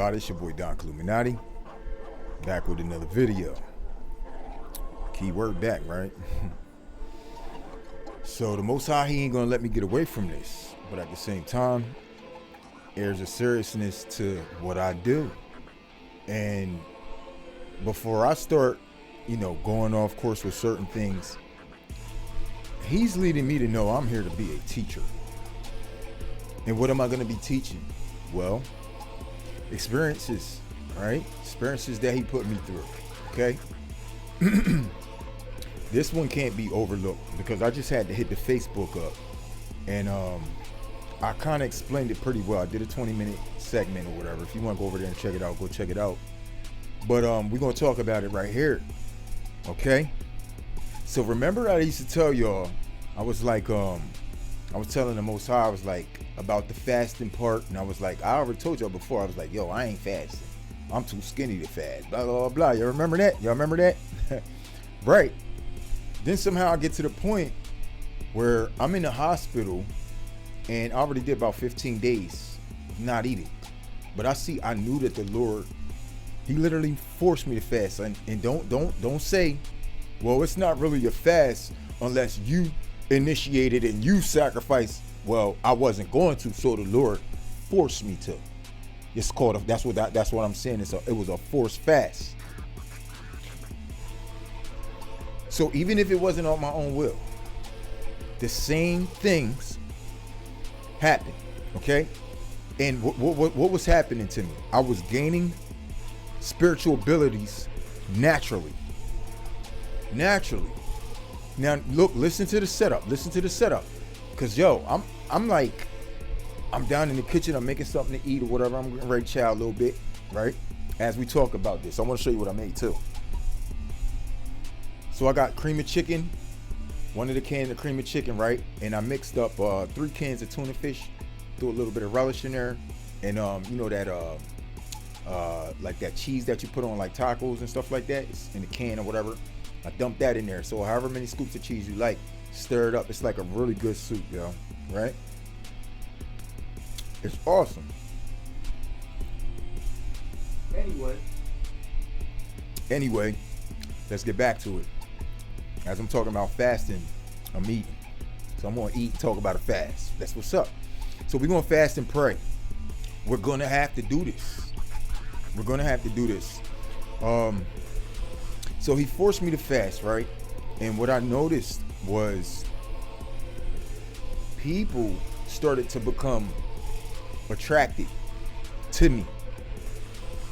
everybody, it's your boy Don Illuminati, back with another video. Keyword back, right? So the Most High, he ain't gonna let me get away from this, but at the same time, there's a seriousness to what I do. And before I start, going off course with certain things, he's leading me to know I'm here to be a teacher. And what am I going to be teaching? Well, experiences, right? Experiences that he put me through, okay? This one can't be overlooked because I just had to hit the Facebook up. And I kind of explained it pretty well. I did a 20-minute segment or whatever. If you want to go over there and check it out, go check it out. But we're going to talk about it right here, okay? So remember I used to tell y'all, I was like, I was telling the Most High, I was like, about the fasting part, and I was like, I already told y'all before, I was like, yo, I ain't fasting. I'm too skinny to fast, blah, blah, blah. Y'all remember that? Y'all remember that? Right. Then somehow I get to the point where I'm in the hospital, and I already did about 15 days not eating. But I knew that the Lord, he literally forced me to fast. And don't say, well, it's not really a fast unless you initiated and you sacrificed. Well, I wasn't going to, so the Lord forced me to. It's called that's what I'm saying. It was a forced fast. So even if it wasn't on my own will, the same things happened, okay? And what was happening to me? I was gaining spiritual abilities naturally. Now look, listen to the setup. Cause yo, I'm down in the kitchen, I'm making something to eat or whatever. I'm getting ready to chow a little bit, right? As we talk about this, I want to show you what I made too. So I got cream of chicken, one of the cans of cream of chicken, right? And I mixed up 3 cans of tuna fish, threw a little bit of relish in there, and that like that cheese that you put on like tacos and stuff like that, it's in the can or whatever. I dumped that in there. So however many scoops of cheese you like, stir it up. It's like a really good soup, yo, right? It's awesome. Anyway, let's get back to it. As I'm talking about fasting, I'm eating. So I'm gonna eat and talk about a fast. That's what's up. So we're gonna fast and pray. We're gonna have to do this. So he forced me to fast, right? And what I noticed was people started to become attracted to me,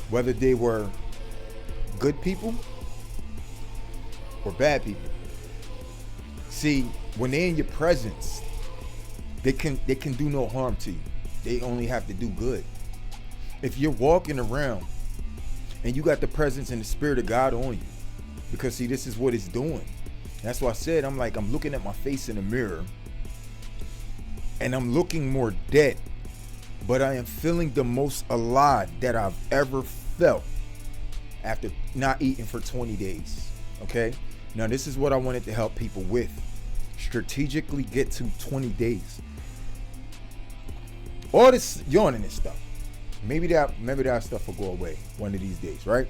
whether they were good people or bad people. See, when they're in your presence, they can do no harm to you. They only have to do good. If you're walking around and you got the presence and the Spirit of God on you, because see, this is what it's doing. That's why I said, I'm looking at my face in the mirror and I'm looking more dead, but I am feeling the most alive that I've ever felt after not eating for 20 days. Okay. Now this is what I wanted to help people with. Strategically get to 20 days. All this yawning and stuff, maybe that stuff will go away one of these days, right?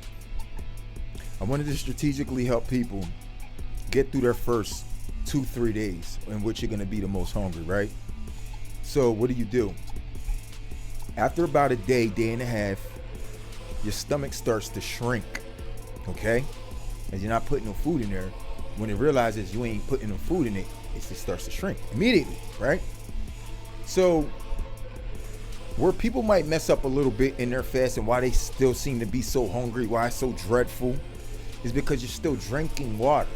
I wanted to strategically help people get through their first 2-3 days in which you're going to be the most hungry, right? So what do? After about a day and a half, your stomach starts to shrink, okay? As you're not putting no food in there. When it realizes you ain't putting no food in it, it just starts to shrink immediately, right? So where people might mess up a little bit in their fast and why they still seem to be so hungry, why it's so dreadful, is because you're still drinking water.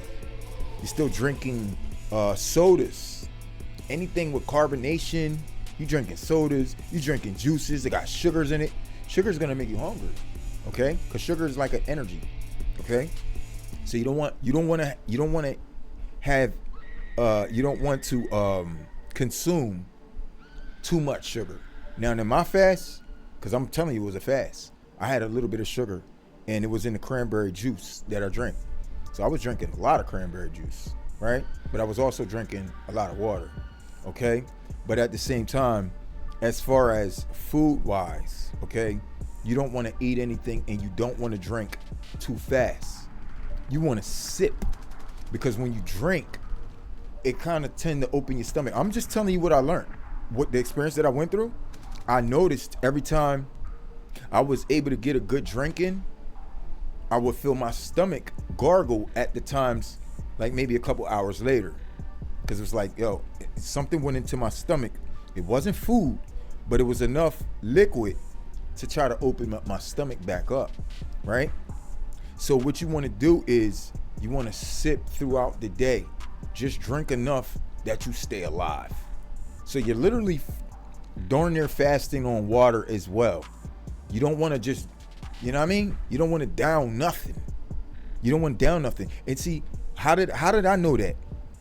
You're still drinking sodas. Anything with carbonation, you drinking sodas, you drinking juices that got sugars in it. Sugar is gonna make you hungry, okay? Because sugar is like an energy, okay? So you don't want to consume too much sugar. Now in my fast, because I'm telling you it was a fast, I had a little bit of sugar and it was in the cranberry juice that I drank. So I was drinking a lot of cranberry juice, right? But I was also drinking a lot of water, okay? But at the same time, as far as food wise, okay, You don't want to eat anything, and you don't want to drink too fast. You want to sip, because when you drink, it kind of tend to open your stomach. I'm just telling you what I learned, what the experience that I went through. I noticed every time I was able to get a good drink in, I would feel my stomach gargle at the times, like maybe a couple hours later. Because it was like, yo, something went into my stomach. It wasn't food, but it was enough liquid to try to open my stomach back up, right? So what you want to do is you want to sip throughout the day. Just drink enough that you stay alive. So you're literally darn near fasting on water as well. You don't want to just, you know what I mean? You don't want to down nothing. You don't want to down nothing. And see, how did I know that?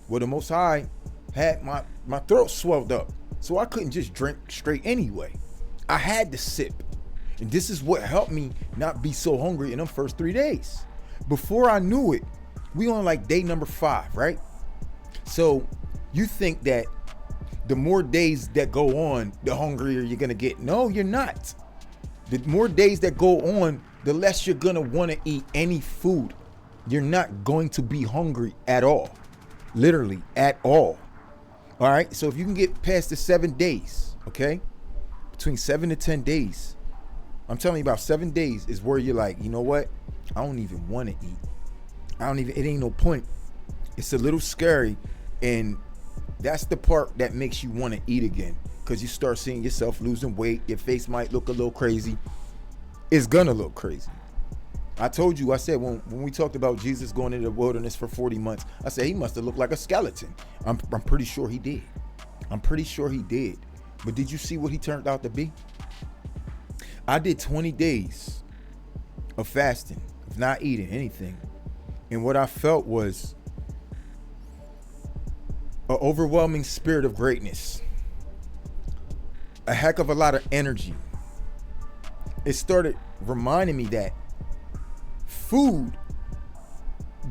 Well, the Most High had my throat swelled up, so I couldn't just drink straight anyway. I had to sip. And this is what helped me not be so hungry in them first 3 days. Before I knew it, we on like day number 5, right? So you think that the more days that go on, the hungrier you're gonna get. No, you're not. The more days that go on, the less you're gonna wanna eat any food. You're not going to be hungry at all. Literally at all. All right, so if you can get past the 7 days, okay? Between 7 to 10 days, I'm telling you, about 7 days is where you're like, you know what? I don't even want to eat. It ain't no point. It's a little scary. And that's the part that makes you want to eat again. Because you start seeing yourself losing weight. Your face might look a little crazy. It's gonna look crazy. I told you, I said when we talked about Jesus going into the wilderness for 40 months, I said he must have looked like a skeleton. I'm pretty sure he did. But did you see what he turned out to be? I did 20 days of fasting, of not eating anything. And what I felt was an overwhelming spirit of greatness. A heck of a lot of energy. It started reminding me that food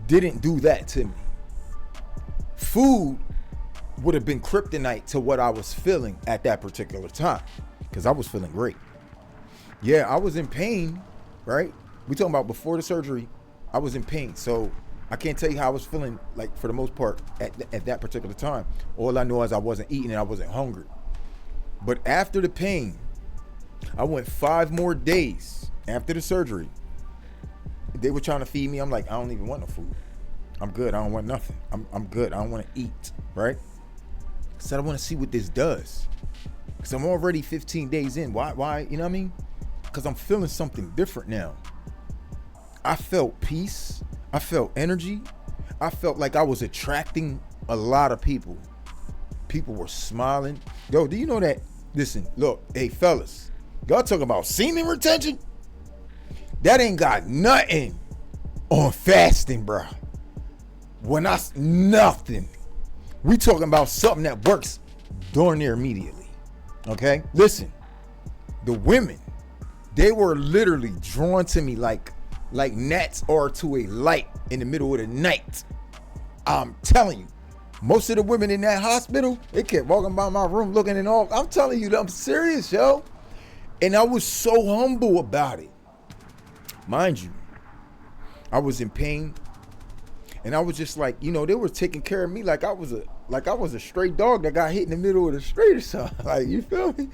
didn't do that to me. Food would have been kryptonite to what I was feeling at that particular time, because I was feeling great. Yeah, I was in pain, right? We talking about before the surgery, I was in pain. So I can't tell you how I was feeling, like, for the most part at that particular time. All I know is I wasn't eating and I wasn't hungry. But after the pain, I went 5 more days after the surgery. They were trying to feed me. I'm like, I don't even want no food. I'm good. I don't want nothing. I'm good. I don't want to eat, right? I said, I want to see what this does. Because I'm already 15 days in. Why? You know what I mean? Because I'm feeling something different now. I felt peace. I felt energy. I felt like I was attracting a lot of people. People were smiling. Yo, do you know that? Listen, look, hey, fellas. Y'all talking about semen retention? That ain't got nothing on fasting, bro. Nothing. We talking about something that works darn near immediately. Okay? Listen, the women, they were literally drawn to me like gnats are to a light in the middle of the night. I'm telling you, most of the women in that hospital, they kept walking by my room looking and all. I'm telling you, I'm serious, yo. And I was so humble about it. Mind you, I was in pain, and I was just like, you know, they were taking care of me like I was a stray dog that got hit in the middle of the street or something. Like, you feel me?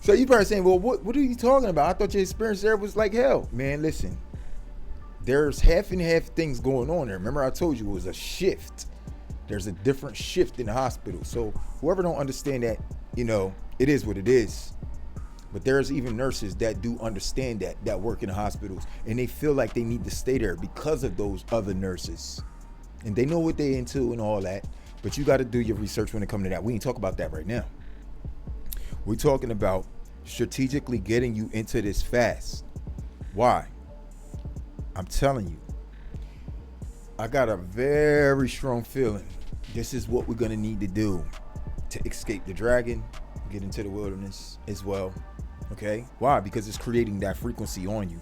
So you probably saying, well, what are you talking about? I thought your experience there was like hell. Man, listen, there's half and half things going on there. Remember I told you it was a shift. There's a different shift in the hospital. So whoever don't understand that, you know, it is what it is. But there's even nurses that do understand that work in the hospitals, and they feel like they need to stay there because of those other nurses. And they know what they're into and all that, but you got to do your research when it comes to that. We ain't talk about that right now. We're talking about strategically getting you into this fast. Why? I'm telling you, I got a very strong feeling this is what we're going to need to do to escape the dragon, get into the wilderness as well. Okay? Why? Because it's creating that frequency on you.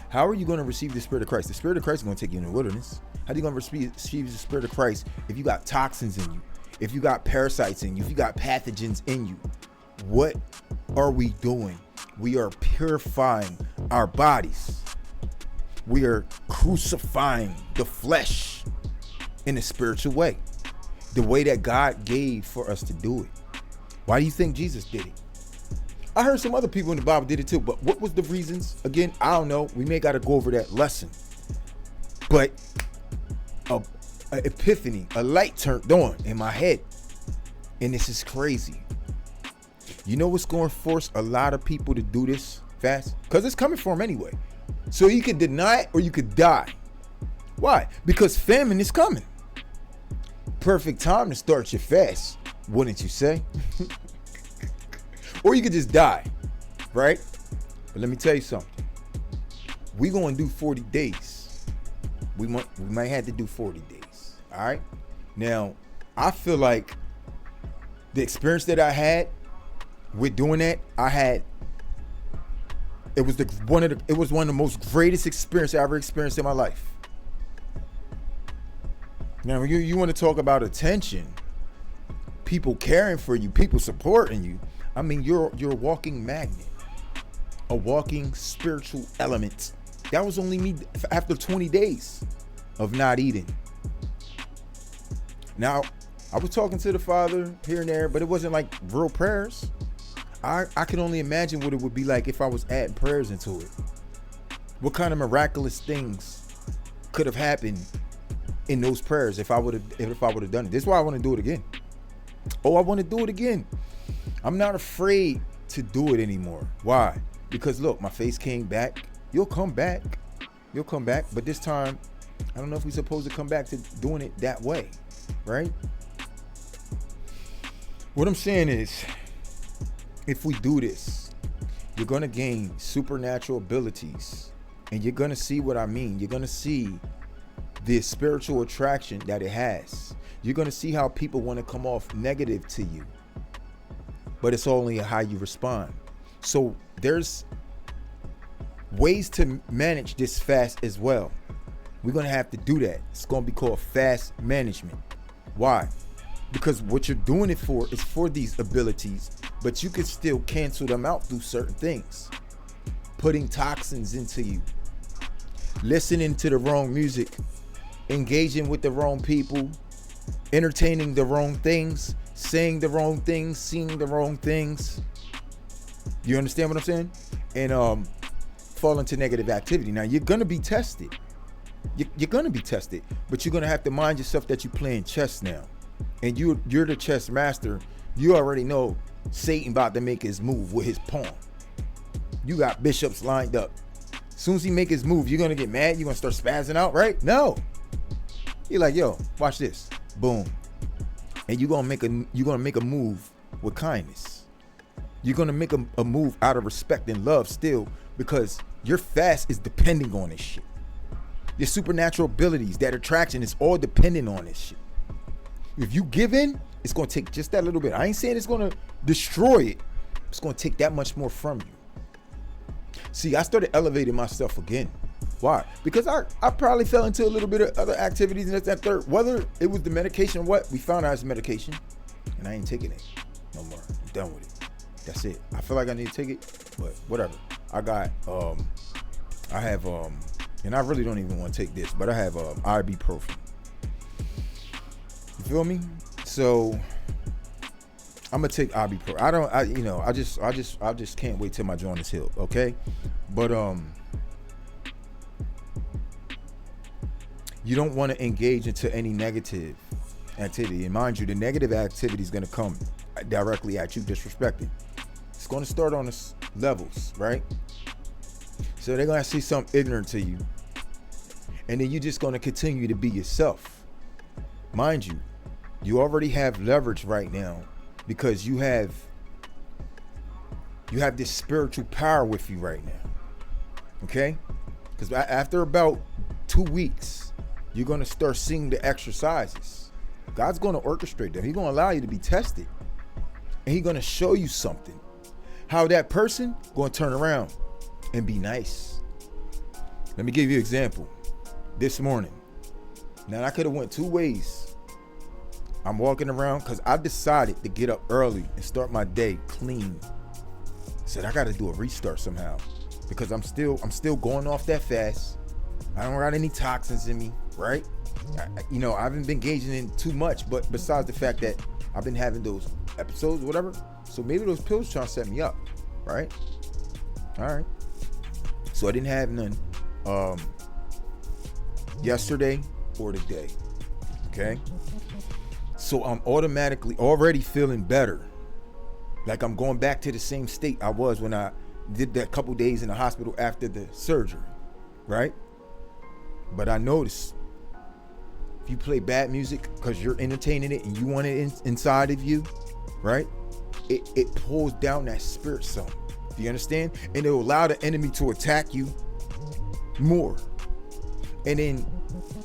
How are you going to receive the Spirit of Christ? The Spirit of Christ is going to take you in the wilderness. How are you going to receive the Spirit of Christ if you got toxins in you, if you got parasites in you, if you got pathogens in you? What are we doing? We are purifying our bodies. We are crucifying the flesh in a spiritual way. The way that God gave for us to do it. Why do you think Jesus did it? I heard some other people in the Bible did it too, but what was the reasons? Again, I don't know. We may got to go over that lesson. But a epiphany, a light turned on in my head. And this is crazy. You know what's going to force a lot of people to do this fast? Because it's coming for them anyway. So you could deny it or you could die. Why? Because famine is coming. Perfect time to start your fast, wouldn't you say? Or you could just die, right? But let me tell you something. We're going to do 40 days. We might have to do 40 days, all right? Now, I feel like the experience that I had with doing that, it was one of the most greatest experiences I ever experienced in my life. Now, you want to talk about attention, people caring for you, people supporting you. I mean, you're a walking magnet, a walking spiritual element. That was only me after 20 days of not eating. Now, I was talking to the Father here and there, but it wasn't like real prayers. I can only imagine what it would be like if I was adding prayers into it. What kind of miraculous things could have happened in those prayers if I would have done it. This is why I want to do it again. I want to do it again. I'm not afraid to do it anymore. Why? Because look, my face came back. You'll come back. But this time, I don't know if we're supposed to come back to doing it that way, right? What I'm saying is, if we do this, you're going to gain supernatural abilities. And you're going to see what I mean. You're going to see the spiritual attraction that it has. You're going to see how people want to come off negative to you. But it's only how you respond. So there's ways to manage this fast as well. We're going to have to do that. It's going to be called fast management. Why? Because what you're doing it for is for these abilities, but you can still cancel them out through certain things. Putting toxins into you, listening to the wrong music, engaging with the wrong people, entertaining the wrong things, saying the wrong things, seeing the wrong things. You understand what I'm saying? And fall into negative activity. Now you're gonna be tested. You're gonna be tested, but you're gonna have to mind yourself that you're playing chess now, and you're the chess master. You already know Satan about to make his move with his pawn. You got bishops lined up. As soon as he make his move, you're gonna get mad. You're gonna start spazzing out, right? No. You're like, yo, watch this. Boom. And you're gonna make a move with kindness. You're gonna make a move out of respect and love still, because your fast is depending on this shit. Your supernatural abilities, that attraction is all dependent on this shit. If you give in, it's gonna take just that little bit. I ain't saying it's gonna destroy it. It's gonna take that much more from you. See, I started elevating myself again. Why? Because I probably fell into a little bit of other activities and that third. Whether it was the medication or what, we found out it's medication. And I ain't taking it no more. I'm done with it. That's it. I feel like I need to take it, but whatever. And I really don't even want to take this, but I have ibuprofen. You feel me? So I'm gonna take ibuprofen. I just can't wait till my joint is healed. Okay, but you don't want to engage into any negative activity. And mind you, the negative activity is gonna come directly at you, disrespecting. It's gonna start on the levels, right? So they're gonna see something ignorant to you, and then you're just gonna continue to be yourself. Mind you, you already have leverage right now because you have this spiritual power with you right now. Okay? Because after about 2 weeks, you're gonna start seeing the exercises. God's gonna orchestrate them. He's gonna allow you to be tested, and He's gonna show you something. How that person gonna turn around and be nice. Let me give you an example. This morning, now I could have went 2 ways. I'm walking around because I decided to get up early and start my day clean. Said I got to do a restart somehow because I'm still going off that fast. I don't got any toxins in me, right? I haven't been engaging in too much, but besides the fact that I've been having those episodes, whatever. So maybe those pills trying to set me up, right? All right. So I didn't have none yesterday or today. Okay. So I'm automatically already feeling better. Like I'm going back to the same state I was when I did that couple days in the hospital after the surgery, right? But I noticed if you play bad music because you're entertaining it and you want it inside of you, right? It pulls down that spirit zone. Do you understand? And it will allow the enemy to attack you more. And then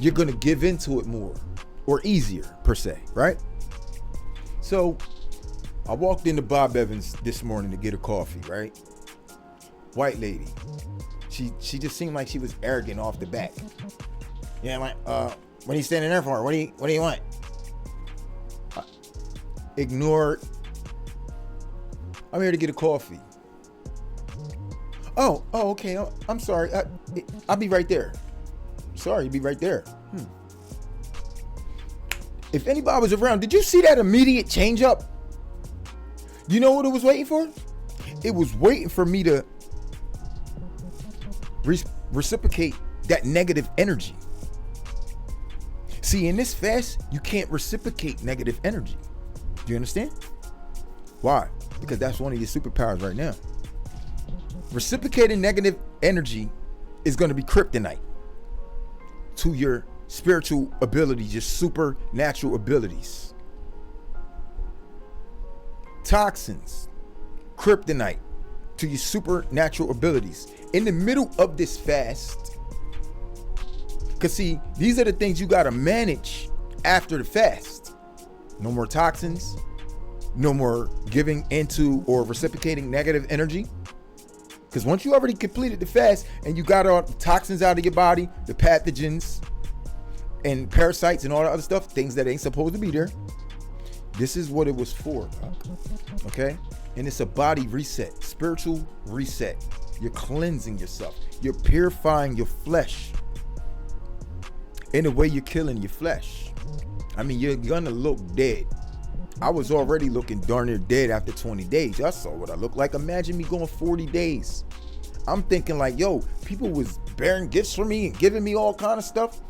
you're going to give into it more or easier per se, right? So I walked into Bob Evans this morning to get a coffee, right? White lady. She just seemed like she was arrogant off the back. Yeah, like, what are you standing there for? What do you want? Ignored. I'm here to get a coffee. Oh, okay. I'm sorry. I'll be right there. Sorry, you'll be right there. If anybody was around, did you see that immediate change up? You know what it was waiting for? It was waiting for me to reciprocate that negative energy. See, in this fast, you can't reciprocate negative energy. Do you understand? Why? Because that's one of your superpowers right now. Reciprocating negative energy is going to be kryptonite to your spiritual abilities, your supernatural abilities. Toxins, kryptonite to your supernatural abilities. In the middle of this fast, because see, these are the things you got to manage after the fast. No more toxins, no more giving into or reciprocating negative energy. Because once you already completed the fast and you got all the toxins out of your body, the pathogens and parasites and all that other stuff, things that ain't supposed to be there, this is what it was for, okay? And it's a body reset, spiritual reset. You're cleansing yourself. You're purifying your flesh. In a way, you're killing your flesh. I mean, you're gonna look dead. I was already looking darn near dead after 20 days. Y'all saw what I look like. Imagine me going 40 days. I'm thinking like, yo, people was bearing gifts for me and giving me all kind of stuff.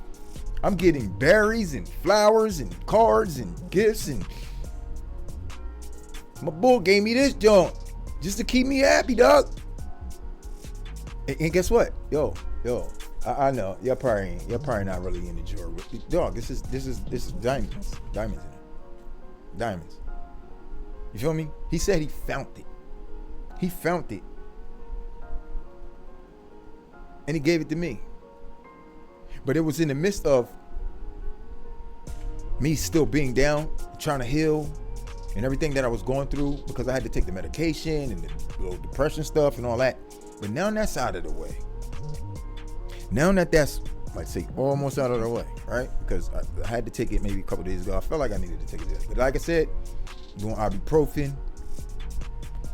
I'm getting berries and flowers and cards and gifts, and my bull gave me this junk just to keep me happy, dog. And guess what? Yo, I know y'all probably not really into jewelry. Dog, this is diamonds in it. Diamonds. You feel me? He said he found it. He found it. And he gave it to me. But it was in the midst of me still being down, trying to heal, and everything that I was going through because I had to take the medication and the little depression stuff and all that. But now that's out of the way. Now that's, like say, almost out of the way, right? Because I had to take it maybe a couple days ago. I felt like I needed to take it. But like I said, doing ibuprofen.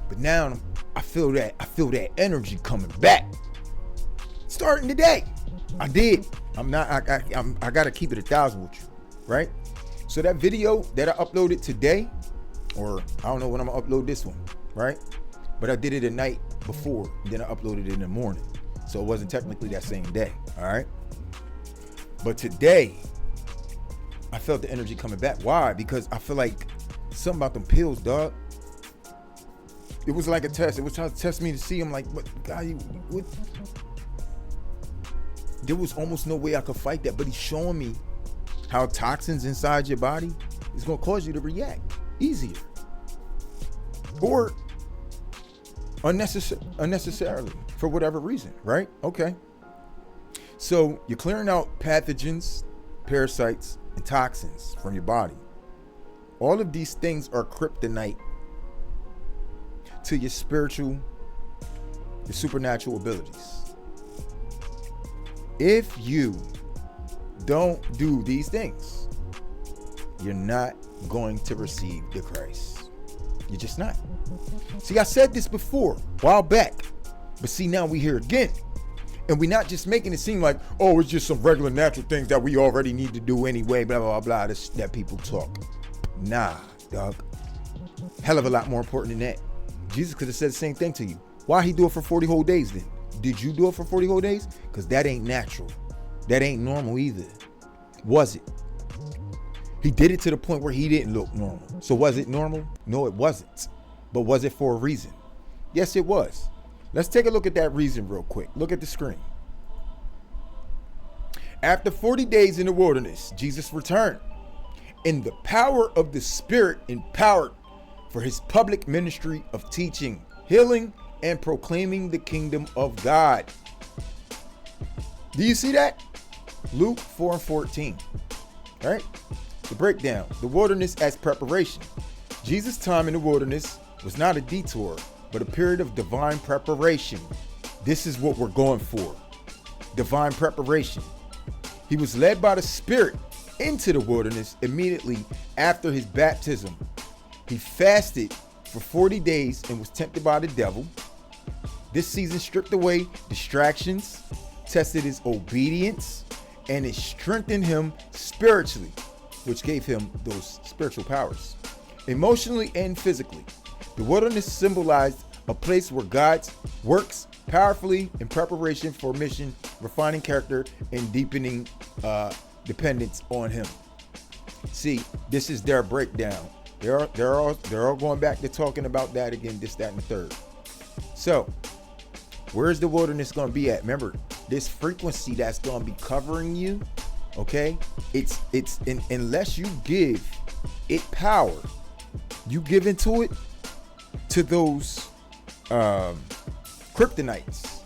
But now I feel that energy coming back. Starting today. I did. I gotta keep it 1,000 with you, right? So that video that I uploaded today, or I don't know when I'm gonna upload this one, right? But I did it the night before, and then I uploaded it in the morning. So it wasn't technically that same day, all right? But today, I felt the energy coming back. Why? Because I feel like something about them pills, dog. It was like a test. It was trying to test me to see. I'm like, what, God, what? There was almost no way I could fight that, but he's showing me how toxins inside your body is going to cause you to react easier or unnecessarily for whatever reason, right? Okay. So you're clearing out pathogens, parasites, and toxins from your body. All of these things are kryptonite to your spiritual, your supernatural abilities. If you don't do these things, you're not going to receive the Christ. You're just not. See, I said this before, a while back. But see, now we hear again. And we're not just making it seem like, oh, it's just some regular natural things that we already need to do anyway, blah, blah, blah, this, that people talk. Nah, dog. Hell of a lot more important than that. Jesus could have said the same thing to you. Why he do it for 40 whole days then? Did you do it for 40 whole days? Because that ain't natural. That ain't normal either. Was it? He did it to the point where he didn't look normal. So was it normal? No, it wasn't. But was it for a reason? Yes, it was. Let's take a look at that reason real quick. Look at the screen. After 40 days in the wilderness, Jesus returned in the power of the Spirit, empowered for his public ministry of teaching, healing, and proclaiming the kingdom of God. Do you see that? Luke 4:14. All right? The breakdown. The wilderness as preparation. Jesus' time in the wilderness was not a detour, but a period of divine preparation. This is what we're going for. Divine preparation. He was led by the Spirit into the wilderness immediately after his baptism. He fasted for 40 days and was tempted by the devil. This season stripped away distractions, tested his obedience, and it strengthened him spiritually, which gave him those spiritual powers. Emotionally and physically, the wilderness symbolized a place where God works powerfully in preparation for mission, refining character, and deepening dependence on him. See, this is their breakdown. They're all going back to talking about that again, this, that, and the third. So, where's the wilderness going to be at? Remember, this frequency that's going to be covering you, okay? It's unless you give it power, you give into it to those kryptonites,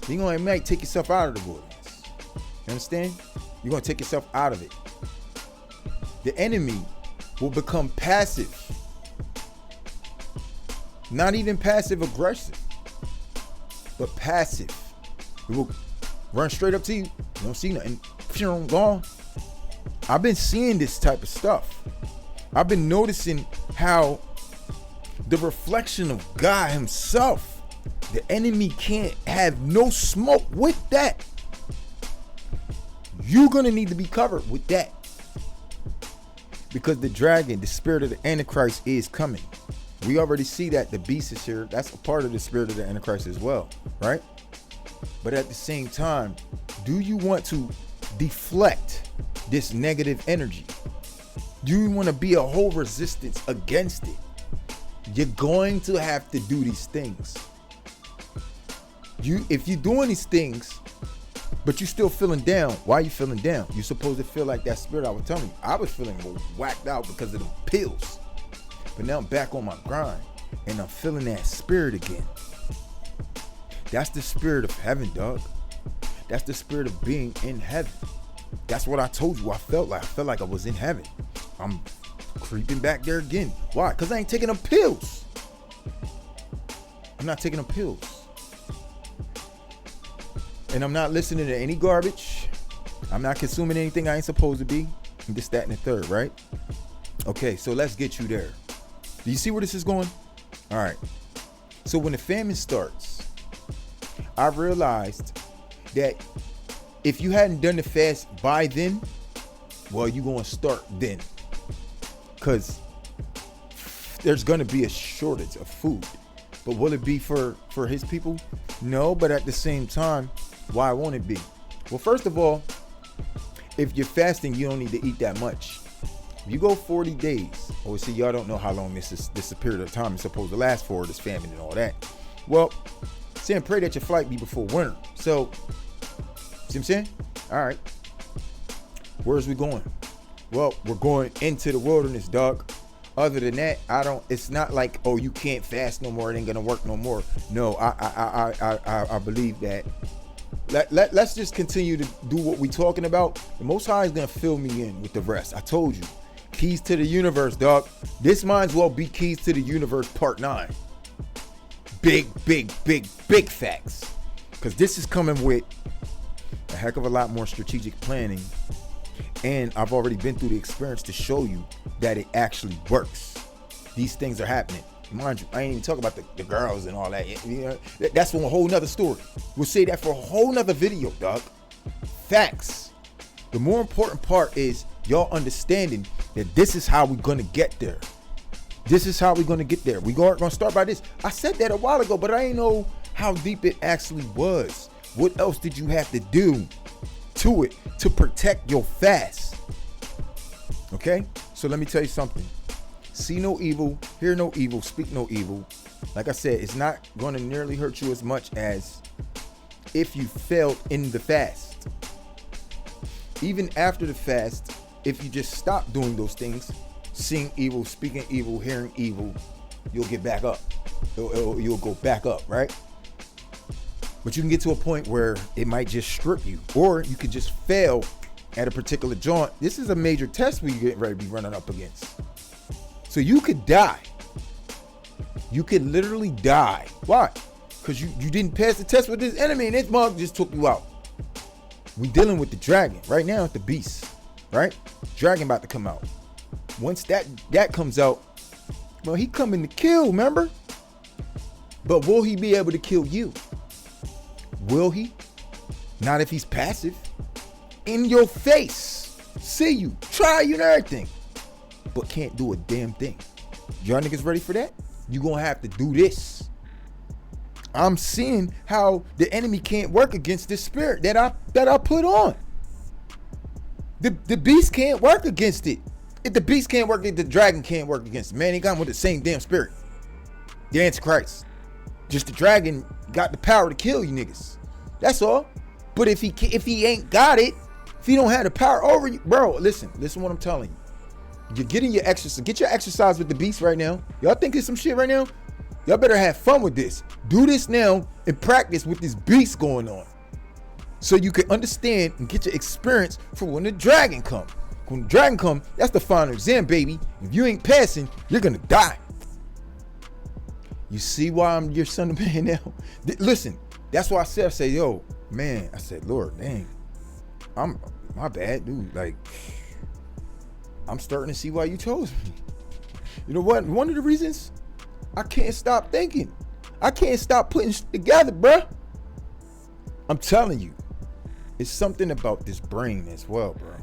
you're going to might take yourself out of the wilderness. You understand? You're going to take yourself out of it. The enemy will become passive. Not even passive aggressive, but passive. It will run straight up to you. You don't see nothing. Gone. I've been seeing this type of stuff. I've been noticing how the reflection of God himself, the enemy can't have no smoke with that. You're going to need to be covered with that. Because the dragon, the spirit of the Antichrist, is coming. We already see that the beast is here. That's a part of the spirit of the Antichrist as well, right? But at the same time, do you want to deflect this negative energy? Do you want to be a whole resistance against it? You're going to have to do these things. If you're doing these things, but you're still feeling down, why are you feeling down? You're supposed to feel like that spirit I was telling you. I was feeling whacked out because of the pills. But now I'm back on my grind and I'm feeling that spirit again. That's the spirit of heaven, dog. That's the spirit of being in heaven. That's what I told you I felt like. I felt like I was in heaven. I'm creeping back there again. Why? Because I ain't taking them pills. I'm not taking them pills. And I'm not listening to any garbage. I'm not consuming anything I ain't supposed to be. And this, that, and the third, right? Okay, so let's get you there. Do you see where this is going? All right. So when the famine starts, I realized that if you hadn't done the fast by then, well, you're going to start then. Because there's going to be a shortage of food. But will it be for his people? No, but at the same time, why won't it be? Well, first of all, if you're fasting, you don't need to eat that much. If you go 40 days, oh, see, y'all don't know how long this period of time is supposed to last for, this famine and all that. Well, say and pray that your flight be before winter. So, see what I'm saying? All right. Where's we going? Well, we're going into the wilderness, dog. Other than that, it's not like, oh, you can't fast no more. It ain't going to work no more. No, I believe that. Let's just continue to do what we're talking about. The Most High is going to fill me in with the rest. I told you. Keys to the universe, dog. This might as well be Keys to the Universe Part 9. Big facts. Because this is coming with a heck of a lot more strategic planning. And I've already been through the experience to show you that it actually works. these things are happening. Mind you, I ain't even talking about the girls and all that. You know, that's a whole nother story. We'll say that for a whole nother video, dog. Facts. The more important part is y'all understanding that this is how we're gonna get there. This is how we're gonna get there. We're gonna start by this. I said that a while ago, but I ain't know how deep it actually was. What else did you have to do to it to protect your fast? Okay, so let me tell you something. See no evil, hear no evil, speak no evil. Like I said, it's not going to nearly hurt you as much as if you failed in the fast. Even after the fast, if you just stop doing those things, seeing evil, speaking evil, hearing evil, you'll get back up. You'll go back up, right? But you can get to a point where it might just strip you, or you could just fail at a particular joint. This is a major test we get ready to be running up against. So you could die. You could literally die. Why? Because you didn't pass the test with this enemy and this mug just took you out. We dealing with the dragon. Right now it's the beast. Right? Dragon about to come out. Once that comes out, well, he coming to kill, remember? But will he be able to kill you? Will he? Not if he's passive. In your face. See you. Try you and everything. But can't do a damn thing. Y'all niggas ready for that? You gonna have to do this. I'm seeing how the enemy can't work against this spirit that I put on. The beast can't work against it. If the beast can't work, the dragon can't work against it. Man, he got with the same damn spirit. The Antichrist. Just the dragon got the power to kill you niggas. That's all. But if he ain't got it, if he don't have the power over you, bro, listen what I'm telling you. You're getting your exercise. Get your exercise with the beast right now. Y'all think it's some shit right now? Y'all better have fun with this. Do this now and practice with this beast going on. So you can understand and get your experience for when the dragon come. When the dragon come, that's the final exam, baby. If you ain't passing, you're gonna die. You see why I'm your son of man now? Listen, that's why I say, yo, man, I said, Lord, dang, my bad, dude. Like, I'm starting to see why you chose me. You know what? One of the reasons I can't stop thinking. I can't stop putting shit together, bruh. I'm telling you, it's something about this brain as well, bro.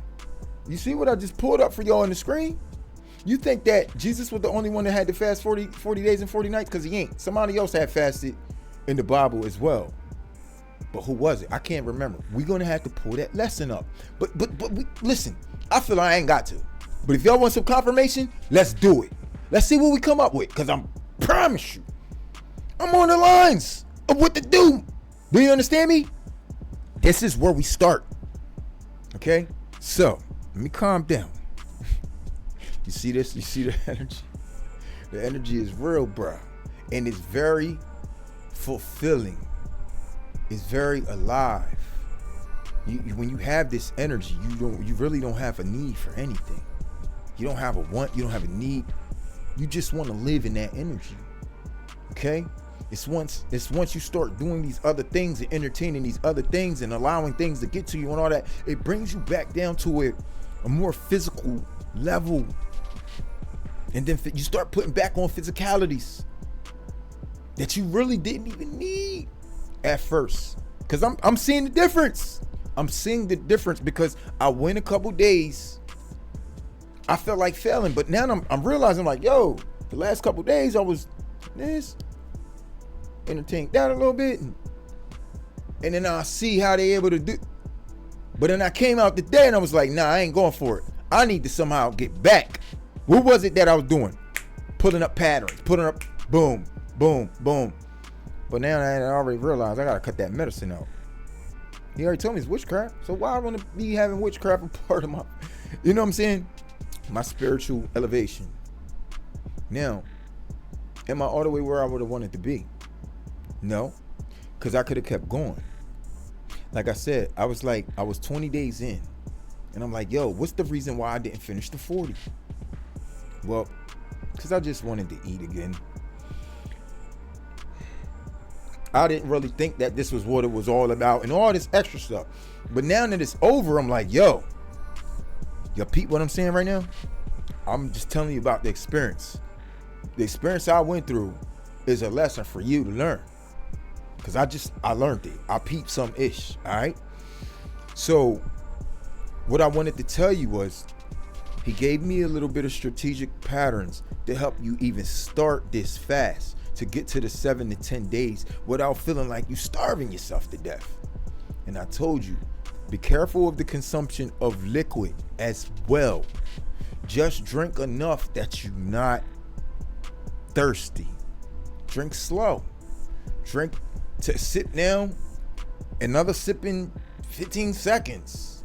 You see what I just pulled up for y'all on the screen? You think that Jesus was the only one that had to fast 40 days and 40 nights? Because he ain't. Somebody else had fasted in the Bible as well. But who was it? I can't remember. We're going to have to pull that lesson up. But listen, I feel like I ain't got to. But if y'all want some confirmation, let's do it. Let's see what we come up with. Because I promise you, I'm on the lines of what to do. Do you understand me? This is where we start. Okay? So, let me calm down. You see this? You see the energy? The energy is real, bro. And it's very fulfilling. It's very alive. When you have this energy, you really don't have a need for anything. You don't have a want, you don't have a need. You just want to live in that energy. Okay? It's once you start doing these other things and entertaining these other things and allowing things to get to you and all that, it brings you back down to a more physical level. And then you start putting back on physicalities that you really didn't even need at first. Because I'm seeing the difference. I'm seeing the difference because I went a couple days. I felt like failing, but now I'm realizing, like, yo, the last couple days I was this, entertained that a little bit, and then I see how they able to do. But then I came out today and I was like, nah, I ain't going for it. I need to somehow get back. What was it that I was doing? Pulling up patterns, putting up boom, boom, boom. But now I already realized I gotta cut that medicine out. He already told me it's witchcraft, so why I want to be having witchcraft a part of my, you know what I'm saying? My spiritual elevation. Now, am I all the way where I would have wanted to be? No, because I could have kept going. Like I said, I was 20 days in, and I'm like, yo, what's the reason why I didn't finish the 40? Well, because I just wanted to eat again. I didn't really think that this was what it was all about and all this extra stuff. But now that it's over, I'm like, yo, peep what I'm saying right now? I'm just telling you about the experience. The experience I went through is a lesson for you to learn. Because I learned it. I peeped some ish. All right. So what I wanted to tell you was, he gave me a little bit of strategic patterns to help you even start this fast, to get to the 7 to 10 days without feeling like you starving yourself to death. And I told you, be careful of the consumption of liquid as well. Just drink enough that you're not thirsty. Drink slow. Drink to sit down, another sip in 15 seconds.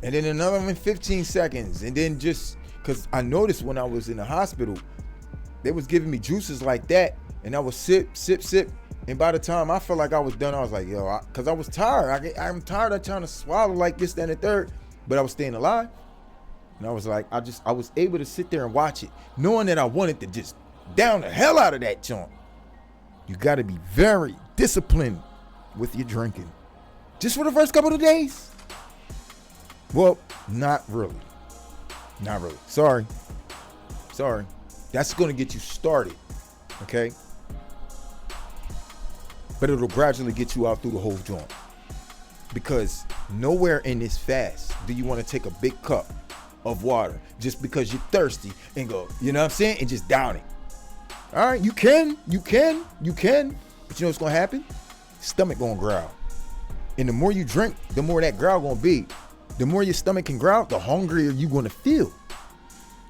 And then another one in 15 seconds. And then just, because I noticed when I was in the hospital, they was giving me juices like that. And I would sip. And by the time I felt like I was done, I was like, yo, because I was tired. I'm tired of trying to swallow like this, that, and the third. But I was staying alive. And I was like, I was able to sit there and watch it, knowing that I wanted to just down the hell out of that joint. You got to be very disciplined with your drinking. Just for the first couple of days? Well, not really. Not really. Sorry. That's going to get you started. Okay? But it'll gradually get you out through the whole joint. Because nowhere in this fast do you want to take a big cup of water just because you're thirsty and go, you know what I'm saying? And just down it. All right, you can. But you know what's going to happen? Stomach going to growl. And the more you drink, the more that growl going to be. The more your stomach can growl, the hungrier you're going to feel.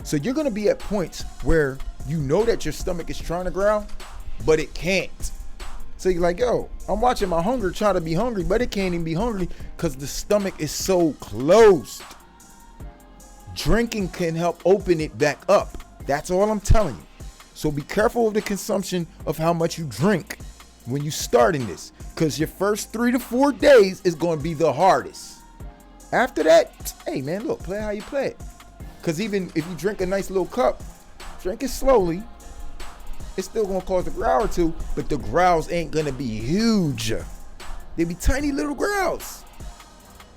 So you're going to be at points where you know that your stomach is trying to growl, but it can't. So you're like, yo, I'm watching my hunger try to be hungry, but it can't even be hungry because the stomach is so closed. Drinking can help open it back up. That's all I'm telling you. So be careful of the consumption of how much you drink when you start in this, because your first 3 to 4 days is going to be the hardest. After that, hey man, look, play how you play it. Because even if you drink a nice little cup, drink it slowly. It's still going to cause a growl or two, but the growls ain't going to be huge. They be tiny little growls.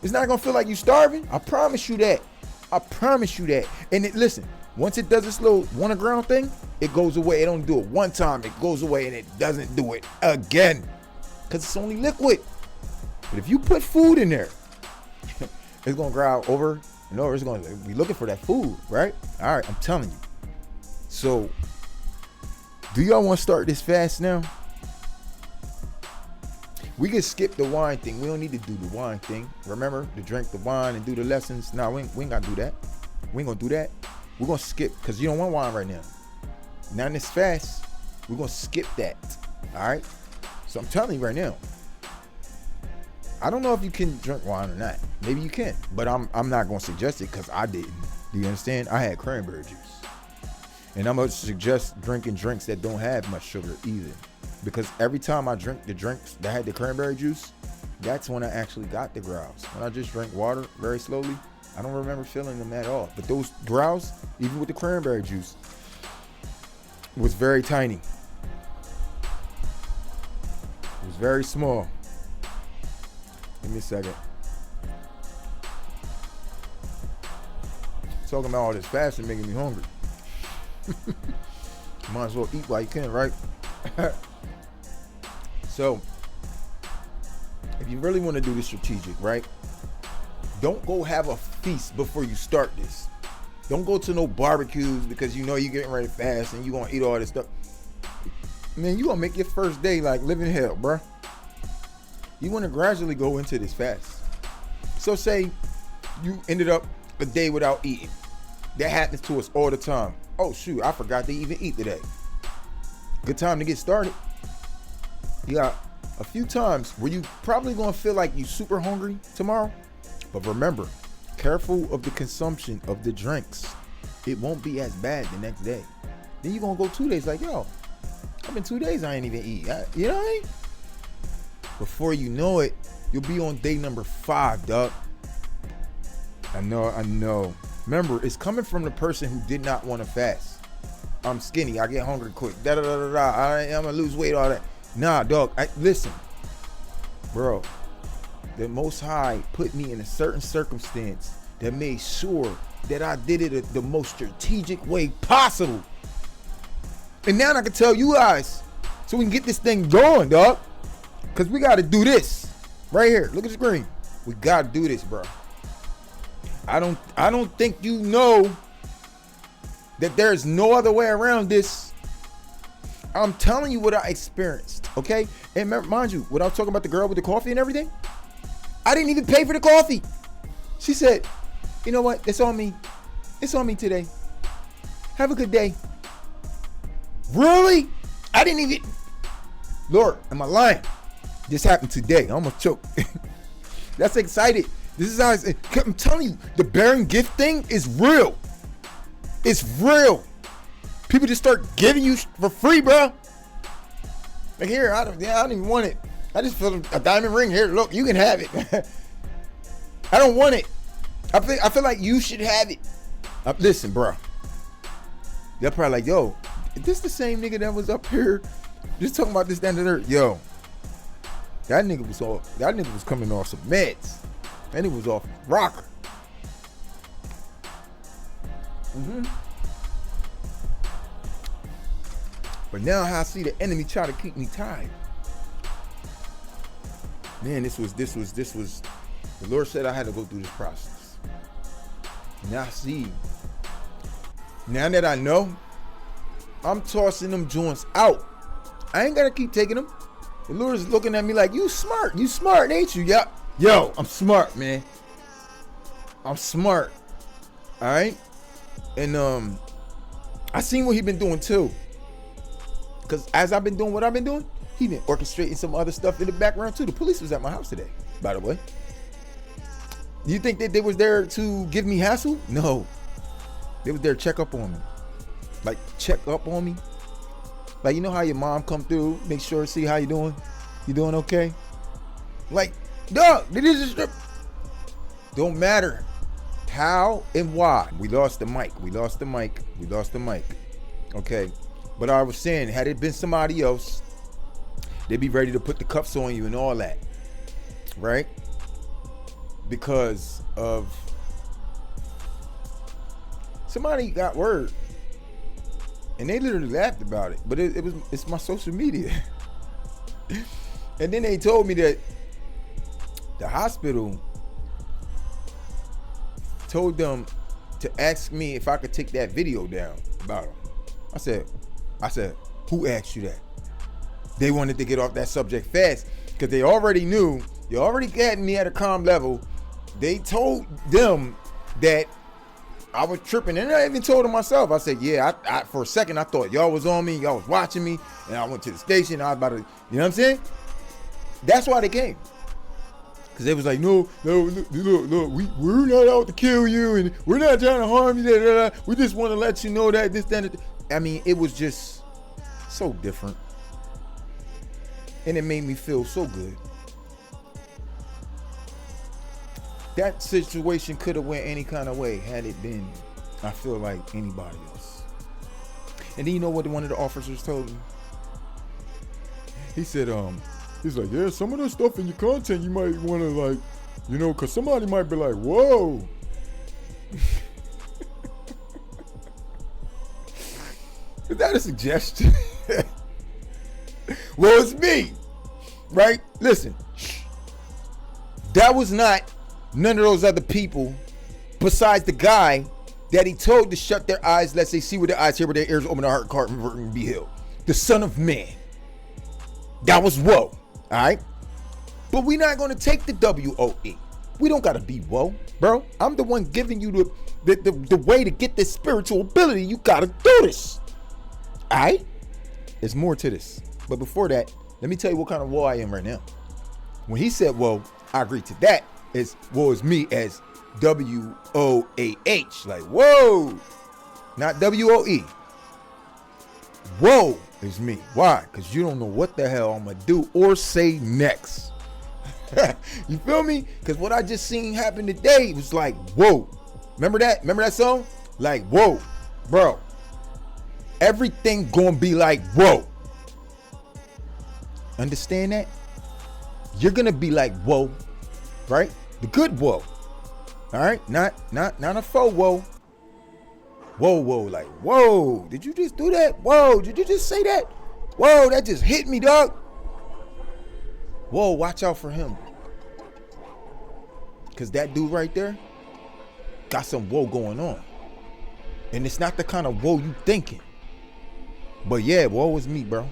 It's not going to feel like you starving. I promise you that. And listen, once it does this little want to ground thing, it goes away. It don't do it one time. It goes away and it doesn't do it again because it's only liquid. But if you put food in there, it's going to growl over and over. It's going to be looking for that food, right? All right, I'm telling you. So, do y'all want to start this fast now? We can skip the wine thing. We don't need to do the wine thing. Remember to drink the wine and do the lessons. No, we ain't got to do that. We ain't going to do that. We're going to skip because you don't want wine right now. Now in this fast, we're going to skip that. All right? So I'm telling you right now, I don't know if you can drink wine or not. Maybe you can, but I'm not going to suggest it because I didn't. Do you understand? I had cranberry juice. And I'm going to suggest drinking drinks that don't have much sugar either. Because every time I drink the drinks that had the cranberry juice, that's when I actually got the growls. When I just drank water very slowly, I don't remember feeling them at all. But those growls, even with the cranberry juice, was very tiny. It was very small. Give me a second. Talking about all this fasting making me hungry. Might as well eat while you can, right? So, if you really want to do this strategic, right? Don't go have a feast before you start this. Don't go to no barbecues because you know you're getting ready to fast and you're going to eat all this stuff. Man, you're going to make your first day like living hell, bruh. You want to gradually go into this fast. So say you ended up a day without eating. That happens to us all the time. Oh, shoot, I forgot to even eat today. Good time to get started. You got a few times where you probably going to feel like you super hungry tomorrow. But remember, careful of the consumption of the drinks. It won't be as bad the next day. Then you're going to go 2 days like, yo, I've been 2 days I ain't even eat. You know what I mean? Before you know it, you'll be on day number 5, dog. I know. Remember, it's coming from the person who did not want to fast. I'm skinny. I get hungry quick. I'm going to lose weight, all that. Nah, dog. Listen, bro. The Most High put me in a certain circumstance that made sure that I did it the most strategic way possible. And now I can tell you guys, so we can get this thing going, dog. Because we got to do this. Right here. Look at the screen. We got to do this, bro. I don't think you know that there's no other way around this. I'm telling you what I experienced, okay? And mind you, when I was talking about the girl with the coffee and everything, I didn't even pay for the coffee. She said, you know what? It's on me. It's on me today. Have a good day. Really? I didn't even... Lord, am I lying? This happened today. I almost choked. That's excited. This is how I'm telling you, the bearing gift thing is real. It's real. People just start giving you for free, bro. Like here, I don't even want it. I just feel a diamond ring here. Look, you can have it. I don't want it. I feel like you should have it. Listen, bro. They're probably like, yo, is this the same nigga that was up here just talking about this down there? Yo, that nigga was coming off some meds. That nigga was off rocker. But now I see the enemy try to keep me tied. Man, this was the Lord said I had to go through this process. Now I see. Now that I know, I'm tossing them joints out. I ain't gotta keep taking them. The Lord is looking at me like, you smart, ain't you? Yeah. Yo, I'm smart, man. I'm smart. All right. And I seen what he been doing too. Cause as I've been doing what I've been doing, he been orchestrating some other stuff in the background too. The police was at my house today, by the way. You think that they was there to give me hassle? No. They was there to check up on me. Like check up on me. Like, you know how your mom come through, make sure, see how you doing? You doing okay? Like, dog, this is don't matter how and why. We lost the mic. Okay. But I was saying, had it been somebody else, they'd be ready to put the cuffs on you and all that. Right? Because of somebody got word. And they literally laughed about it. But it's my social media. And then they told me that the hospital told them to ask me if I could take that video down about him. I said, who asked you that? They wanted to get off that subject fast because they already knew, they already had me at a calm level. They told them that I was tripping, and I even told them myself. I said, yeah, I for a second I thought y'all was on me, y'all was watching me, and I went to the station. I was about to, you know what I'm saying? That's why they came. Because they was like, no, look, we're not out to kill you, and we're not trying to harm you. We just want to let you know that this, that. I mean, it was just so different. And it made me feel so good. That situation could have went any kind of way had it been, I feel like, anybody else. And then you know what one of the officers told me? He said, he's like, yeah, some of the stuff in your content you might want to, like, you know, because somebody might be like, whoa. Is that a suggestion? Well, it's me, right? Listen, that was not none of those other people besides the guy that he told to shut their eyes lest they see with their eyes, hear with their ears, open their heart, cart, and be healed. The Son of Man. That was woe, all right? But we're not going to take the W-O-E. We don't got to be woe, bro. I'm the one giving you the way to get this spiritual ability. You got to do this, all right? There's more to this. But before that, let me tell you what kind of woe I am right now. When he said woe, I agree to that. It's woe is me as W-O-A-H. Like, whoa. Not W-O-E. Woe is me. Why? Because you don't know what the hell I'm going to do or say next. You feel me? Because what I just seen happen today was like, whoa. Remember that? Remember that song? Like, whoa. Bro. Everything going to be like, whoa. Understand that? You're going to be like, whoa. Right? The good woe. All right? Not a faux woe. Whoa, like, whoa, did you just do that? Whoa, did you just say that? Whoa, that just hit me, dog. Whoa, watch out for him. Because that dude right there got some whoa going on. And it's not the kind of whoa you thinking. But yeah, woe was me, bro.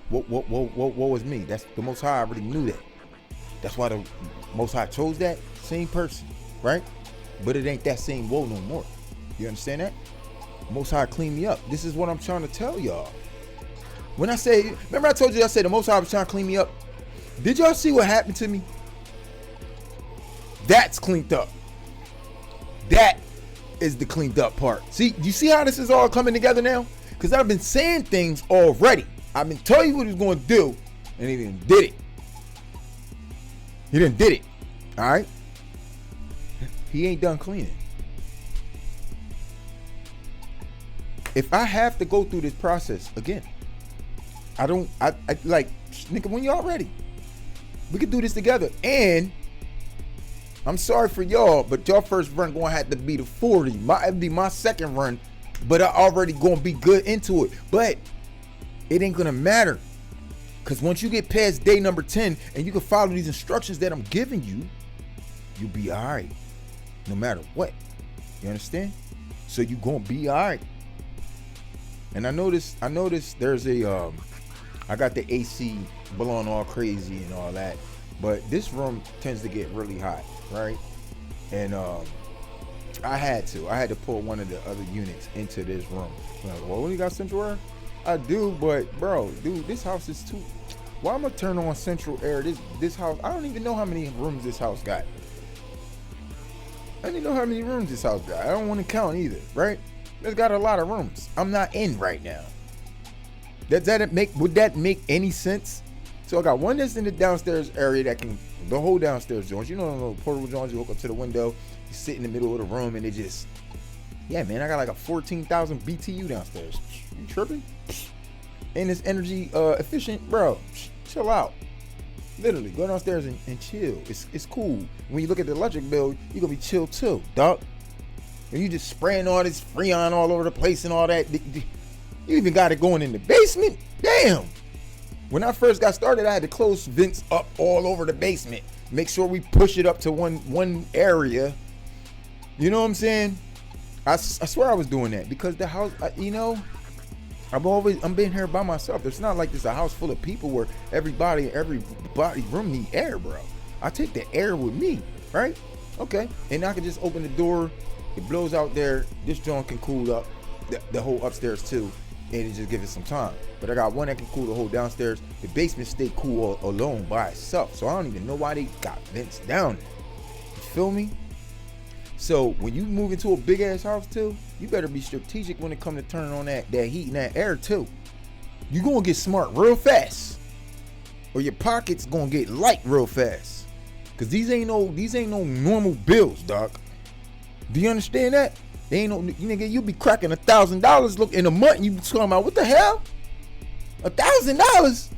Woe was me. That's the Most High already knew that. That's why the Most High chose that same person, right? But it ain't that same woe no more. You understand that? Most High clean me up. This is what I'm trying to tell y'all. When I say, remember I told you I said the Most High was trying to clean me up? Did y'all see what happened to me? That's cleaned up. That is the cleaned up part. See, you see how this is all coming together now? Because I've been saying things already. I've been telling you what he was going to do, and he didn't did it. He didn't did it. All right? He ain't done cleaning. If I have to go through this process again, I like, nigga, when y'all ready, we can do this together. And I'm sorry for y'all, but y'all first run gonna have to be the 40. It'd be my second run, but I already gonna be good into it. But it ain't gonna matter, because once you get past day number 10 and you can follow these instructions that I'm giving you, you'll be all right, no matter what. You understand? So you gonna be all right. And I noticed there's a I got the AC blowing all crazy and all that, but this room tends to get really hot, right? And I had to pull one of the other units into this room. I'm like, well, you got central air? I do, but bro, dude, this house is too. Why am I turn on central air? This house, I don't even know how many rooms this house got. I don't even know how many rooms this house got. I don't want to count either, right? It's got a lot of rooms. I'm not in right now. Would that make any sense? So I got one that's in the downstairs area that can, the whole downstairs joints. You know, the little portable joints, you hook up to the window, you sit in the middle of the room, and it just, yeah, man, I got like a 14,000 BTU downstairs. You tripping? And it's energy efficient, bro. Chill out. Literally, go downstairs and chill. It's cool. When you look at the electric bill, you're gonna be chill too, dog. And you just spraying all this Freon all over the place and all that. You even got it going in the basement. Damn. When I first got started, I had to close vents up all over the basement. Make sure we push it up to one area. You know what I'm saying? I swear I was doing that because the house, you know, I'm being here by myself. It's not like there's a house full of people where everybody room need air, bro. I take the air with me, right? Okay. And I can just open the door. It blows out there. This joint can cool up the whole upstairs too, and it just give it some time. But I got one that can cool the whole downstairs. The basement stay cool alone by itself, so I don't even know why they got vents down there. You feel me? So when you move into a big ass house too, you better be strategic when it comes to turning on that heat and that air too. You gonna get smart real fast, or your pocket's gonna get light real fast. Cause these ain't no normal bills, doc. Do you understand that? They ain't no nigga. You be cracking $1,000 look in a month. And you be talking about what the hell? $1,000,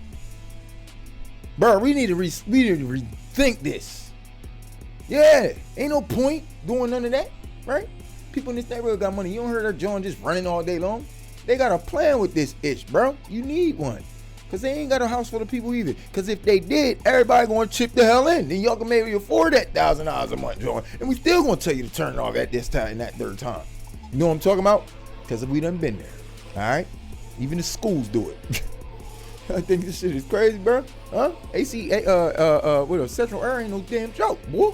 bro. We need to rethink this. Yeah, ain't no point doing none of that, right? People in this neighborhood got money. You don't hear that John just running all day long. They got a plan with this itch, bro. You need one. Cause they ain't got a house full of people either. Cause if they did, everybody gonna chip the hell in. Then y'all can maybe afford that $1,000 a month, John. And we still gonna tell you to turn it off at this time and that third time. You know what I'm talking about? Cause we done been there. All right. Even the schools do it. I think this shit is crazy, bro. Huh? AC, what else? Central air ain't no damn joke, boy.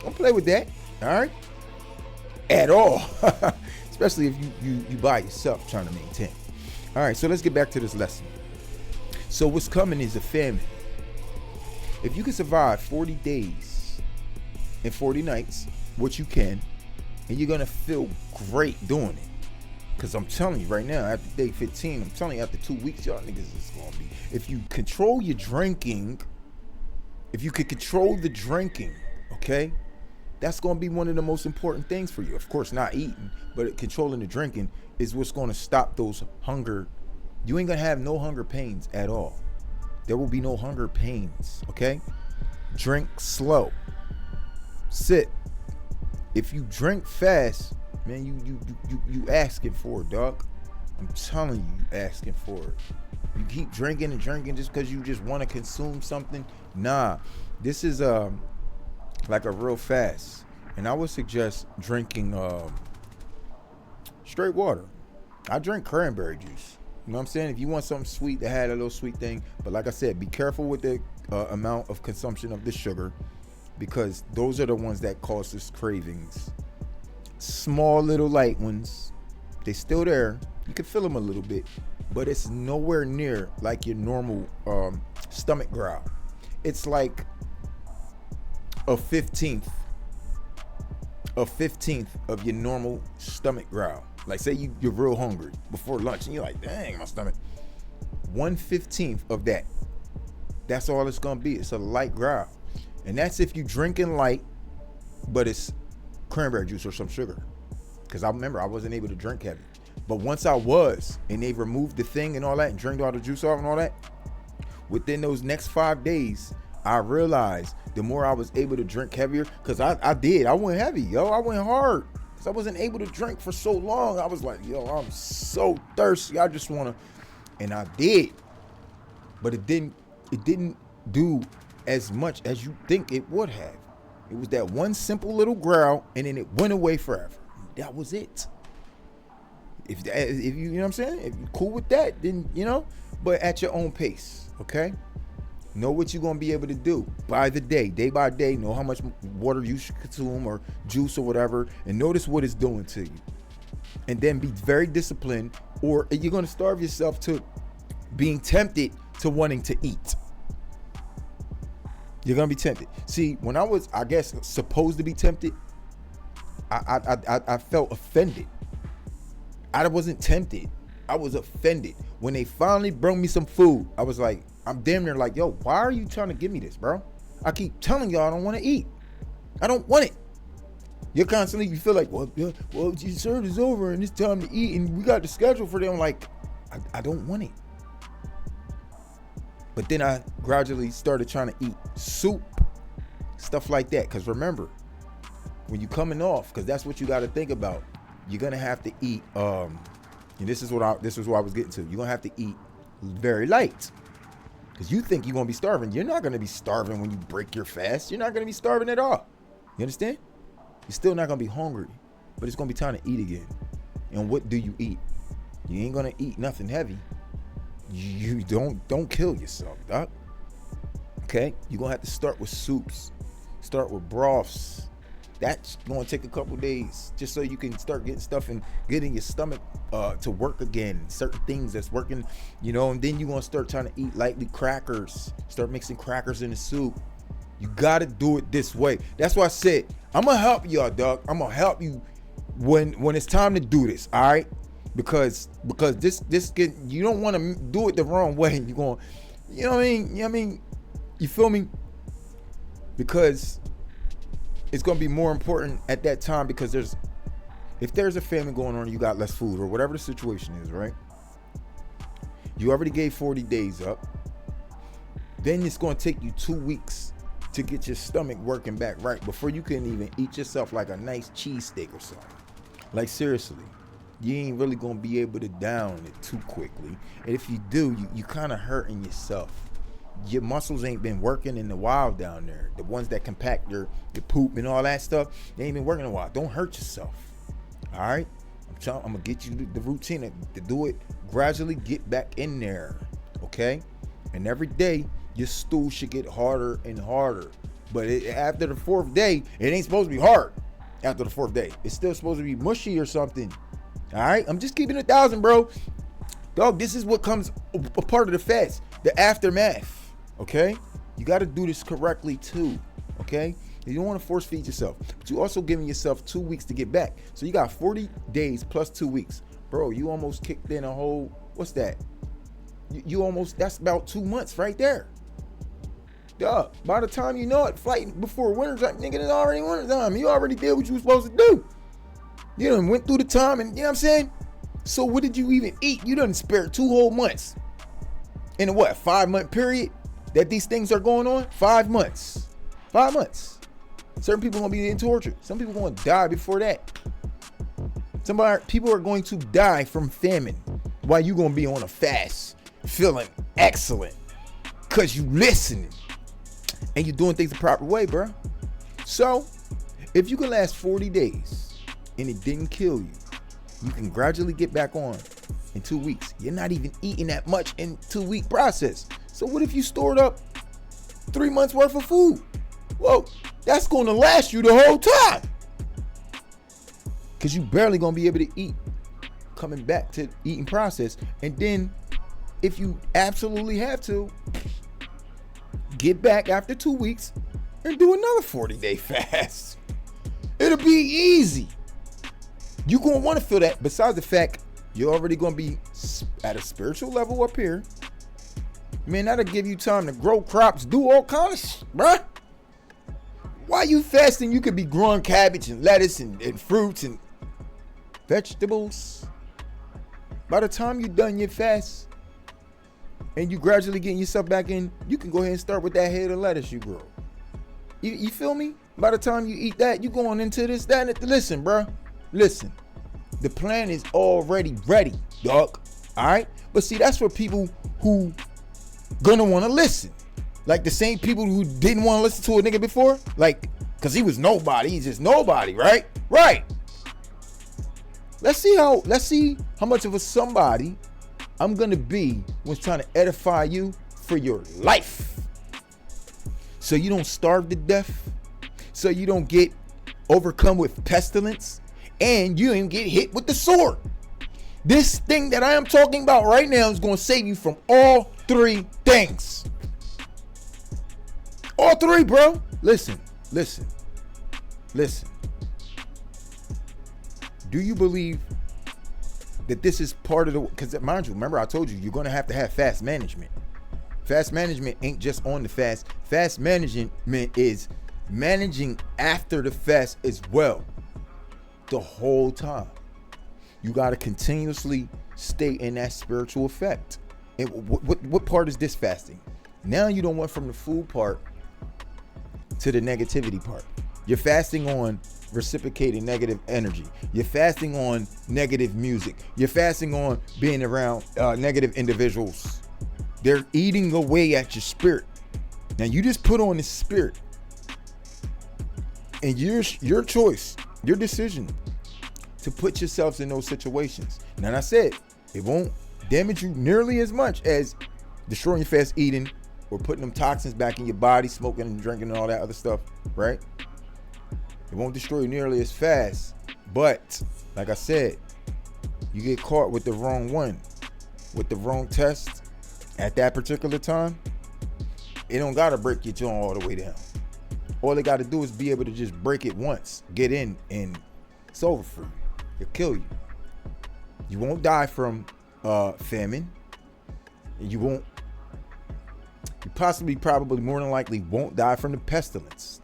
Don't play with that. All right. At all. Especially if you by yourself trying to maintain. All right. So let's get back to this lesson. So what's coming is a famine. If you can survive 40 days and 40 nights, which you can, and you're gonna feel great doing it. Cause I'm telling you right now, after day 15, I'm telling you after 2 weeks, y'all niggas is gonna be. If you control your drinking, if you could control the drinking, okay, that's gonna be one of the most important things for you. Of course, not eating, but controlling the drinking is what's gonna stop those hunger. You ain't gonna have no hunger pains at all. There will be no hunger pains, okay? Drink slow. Sit. If you drink fast, man, you asking for it, dog. I'm telling you, asking for it. You keep drinking and drinking just because you just want to consume something. Nah, this is like a real fast, and I would suggest drinking straight water. I drink cranberry juice. You know what I'm saying? If you want something sweet that had a little sweet thing, but like I said, be careful with the amount of consumption of the sugar, because those are the ones that cause us cravings. Small little light ones, they still there. You can feel them a little bit, but it's nowhere near like your normal stomach growl. It's like a 15th of your normal stomach growl. Like say you're real hungry before lunch and you're like, dang, my stomach. 1/15 of that. That's all it's gonna be. It's a light growl. And that's if you drinking light, but it's cranberry juice or some sugar. Because I remember I wasn't able to drink heavy. But once I was, and they removed the thing and all that and drank all the juice off and all that, within those next 5 days, I realized the more I was able to drink heavier, because I went heavy, yo. I went hard. Because I wasn't able to drink for so long. I was like, yo, I'm so thirsty. I just want to. And I did. But it didn't do as much as you think it would have. It was that one simple little growl, and then it went away forever. That was it. If you know what I'm saying, if you're cool with that, then but at your own pace, okay? Know what you're gonna be able to do by the day by day. Know how much water you should consume or juice or whatever, and notice what it's doing to you. And then be very disciplined, or you're gonna starve yourself to being tempted to wanting to eat. You're gonna be tempted. See, when I was, I guess, supposed to be tempted, I felt offended. I wasn't tempted. I was offended. When they finally brought me some food, I was like, I'm damn near like, yo, why are you trying to give me this, bro? I keep telling y'all I don't want to eat. I don't want it. You feel like, well, your service is over and it's time to eat and we got the schedule for them. Like, I don't want it. But then I gradually started trying to eat soup, stuff like that. Because remember, when you're coming off, because that's what you got to think about, you're going to have to eat, and this is what I was getting to. You're going to have to eat very light. Because you think you're going to be starving. You're not going to be starving when you break your fast. You're not going to be starving at all. You understand? You're still not going to be hungry. But it's going to be time to eat again. And what do you eat? You ain't going to eat nothing heavy. You don't kill yourself, doc. Okay? You're going to have to start with soups. Start with broths. That's going to take a couple days just so you can start getting stuff and getting your stomach to work again. Certain things that's working, and then you're going to start trying to eat lightly crackers. Start mixing crackers in the soup. You got to do it this way. That's why I said, I'm going to help y'all, dog. I'm going to help you when it's time to do this, all right? Because you don't want to do it the wrong way. You're going, you know what I mean? You feel me? Because it's going to be more important at that time, because if there's a famine going on and you got less food or whatever the situation is, right? You already gave 40 days up. Then it's going to take you 2 weeks to get your stomach working back right before you can even eat yourself like a nice cheesesteak or something. Like seriously, you ain't really going to be able to down it too quickly. And if you do, you kind of hurting yourself. Your muscles ain't been working in a while down there. The ones that compact your poop and all that stuff, they ain't been working in a while. Don't hurt yourself. All right? I'm going to get you the routine to do it gradually. Get back in there. Okay? And every day, your stool should get harder and harder. But after the 4th day, it ain't supposed to be hard. After the 4th day, it's still supposed to be mushy or something. All right? I'm just keeping it 1,000, bro. Dog, this is what comes a part of the fast. The aftermath. Okay? You got to do this correctly too. Okay? You don't want to force feed yourself. But you also giving yourself 2 weeks to get back. So you got 40 days plus 2 weeks. Bro, you almost kicked in a whole, what's that? You almost, that's about 2 months right there. Duh. By the time you know it, flight before winter's like, nigga, it's already winter time. You already did what you were supposed to do. You done went through the time and, you know what I'm saying? So what did you even eat? You done spared 2 whole months. In a what, 5-month period that these things are going on? 5 months. 5 months. Certain people are going to be in torture. Some people are going to die before that. People are going to die from famine while you going to be on a fast, feeling excellent because you listening and you're doing things the proper way, bro. So if you can last 40 days and it didn't kill you, you can gradually get back on in 2 weeks. You're not even eating that much in 2-week process. So what if you stored up 3 months worth of food? Well, that's going to last you the whole time. Because you barely going to be able to eat coming back to the eating process. And then if you absolutely have to, get back after 2 weeks and do another 40-day fast. It'll be easy. You're going to want to feel that. Besides the fact you're already going to be at a spiritual level up here. Man, that'll give you time to grow crops, do all kinds of shit, bruh. While you fasting, you could be growing cabbage and lettuce and fruits and vegetables. By the time you're done your fast and you gradually getting yourself back in, you can go ahead and start with that head of lettuce you grow. You feel me? By the time you eat that, you going into this, that, and listen, bro. Listen. The plan is already ready, dog. All right? But see, that's for people who gonna want to listen. Like the same people who didn't want to listen to a nigga before. Like, because he was nobody. He's just nobody, right? Right. Let's see how much of a somebody I'm gonna be when trying to edify you for your life. So you don't starve to death. So you don't get overcome with pestilence. And you ain't get hit with the sword. This thing that I am talking about right now is going to save you from all 3 things. All 3, bro. Listen. Do you believe that this is part of the... Because mind you, remember I told you, you're going to have fast management. Fast management ain't just on the fast. Fast management is managing after the fast as well. The whole time. You got to continuously stay in that spiritual effect. And what part is this fasting? Now you don't went from the food part to the negativity part. You're fasting on reciprocating negative energy. You're fasting on negative music. You're fasting on being around negative individuals. They're eating away at your spirit. Now you just put on the spirit. And your choice, your decision to put yourselves in those situations. Now I said, it won't damage you nearly as much as destroying your fast eating or putting them toxins back in your body, smoking and drinking and all that other stuff, right? It won't destroy you nearly as fast. But like I said, you get caught with the wrong one, with the wrong test at that particular time, it don't gotta break your jaw all the way down. All they gotta do is be able to just break it once, get in, and it's over for you. It'll kill you. You won't die from famine. And you probably more than likely won't die from the pestilence.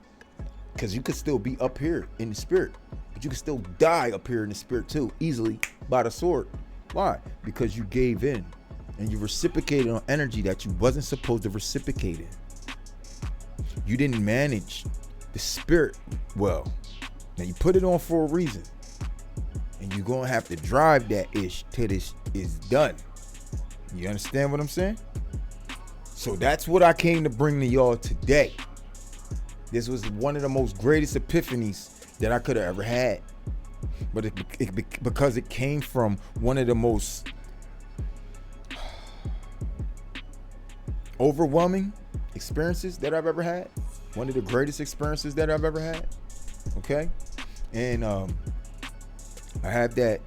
Because you could still be up here in the spirit. But you can still die up here in the spirit too, easily by the sword. Why? Because you gave in. And you reciprocated on energy that you wasn't supposed to reciprocate in. You didn't manage the spirit well. Now you put it on for a reason. And you're going to have to drive that ish till this is done. You understand what I'm saying? So that's what I came to bring to y'all today. This was one of the most greatest epiphanies that I could have ever had. But because it came from one of the most overwhelming experiences that I've ever had. One of the greatest experiences that I've ever had. Okay? And I have that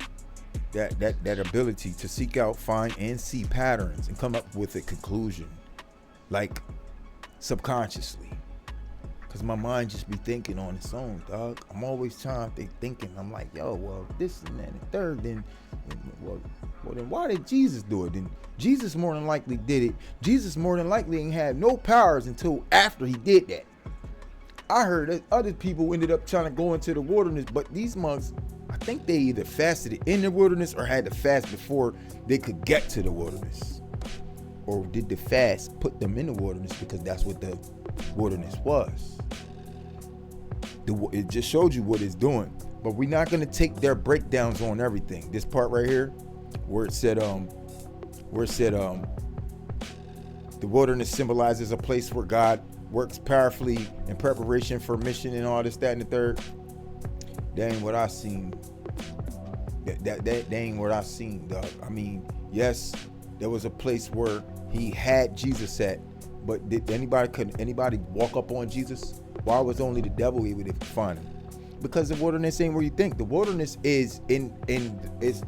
ability to seek out, find, and see patterns and come up with a conclusion. Like subconsciously. Because my mind just be thinking on its own, dog. I'm always thinking. I'm like, yo, well, this and that and third. Then why did Jesus do it? Then Jesus more than likely did it. Jesus more than likely ain't had no powers until after he did that. I heard that other people ended up trying to go into the wilderness, but these monks, I think they either fasted in the wilderness or had to fast before they could get to the wilderness. Or did the fast put them in the wilderness because that's what the wilderness was. It just showed you what it's doing. But we're not gonna take their breakdowns on everything. This part right here, where it said the wilderness symbolizes a place where God works powerfully in preparation for mission and all this, that, and the third. That ain't what I seen. That ain't what I seen, dog. I mean, yes, there was a place where he had Jesus at, but could anybody walk up on Jesus? Why was only the devil able to find him? Because the wilderness ain't where you think. The wilderness is it's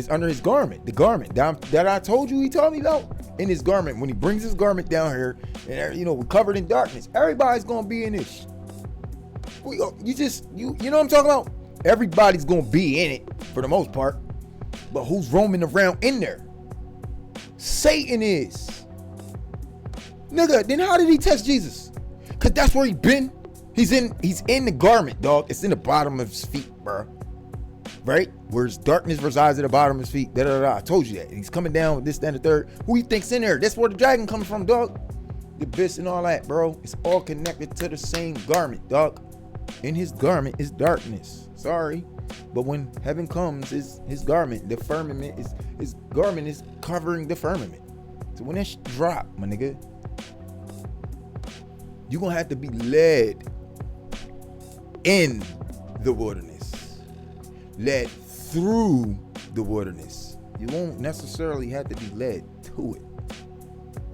under his garment. The garment that I told you, he told me though, in his garment. When he brings his garment down here, and we're covered in darkness. Everybody's gonna be in this. You know what I'm talking about? Everybody's gonna be in it for the most part. But who's roaming around in there? Satan is. Nigga, then how did he test Jesus? Cause that's where he been. He's in the garment, dog. It's in the bottom of his feet, bro. Right? Where his darkness resides at the bottom of his feet. I told you that. And he's coming down with this, that, and the third. Who you think's in there? That's where the dragon coming from, dog. The abyss and all that, bro. It's all connected to the same garment, dog. In his garment is darkness. Sorry. But when heaven comes, his garment, the firmament, his garment is covering the firmament. So when that shit drop, my nigga, you're going to have to be led in the wilderness, led through the wilderness. You won't necessarily have to be led to it,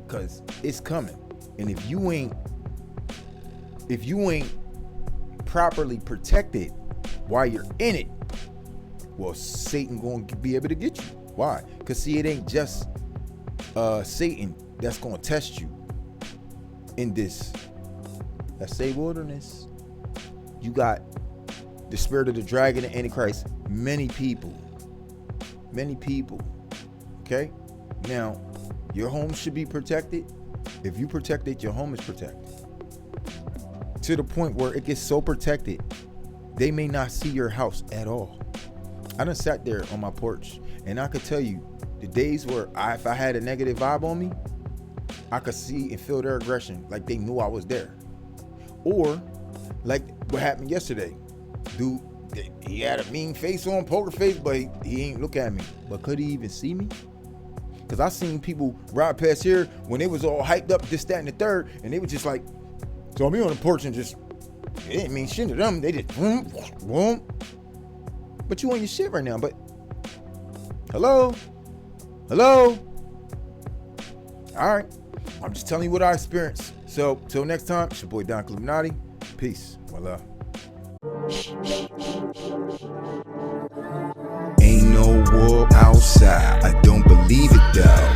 because it's coming. And if you ain't properly protected while you're in it, well, Satan gonna be able to get you. Why? Because see, it ain't just Satan that's gonna test you in this, let's say, wilderness. You got the spirit of the dragon and Antichrist. Many people. Okay? Now, your home should be protected. If you protect it, your home is protected. To the point where it gets so protected, they may not see your house at all. I done sat there on my porch, and I could tell you, the days where if I had a negative vibe on me, I could see and feel their aggression, like they knew I was there. Or, like what happened yesterday. Dude, he had a mean face on, poker face, but he ain't look at me. But could he even see me? Because I seen people ride past here when they was all hyped up, this, that, and the third, and they was just like, saw me on the porch and just, it didn't mean shit to them. They just, boom, boom. But you on your shit right now, but, hello? All right, I'm just telling you what I experienced. So, till next time, it's your boy Don Illuminati. Peace. Voila. Ain't no war outside. I don't believe it though.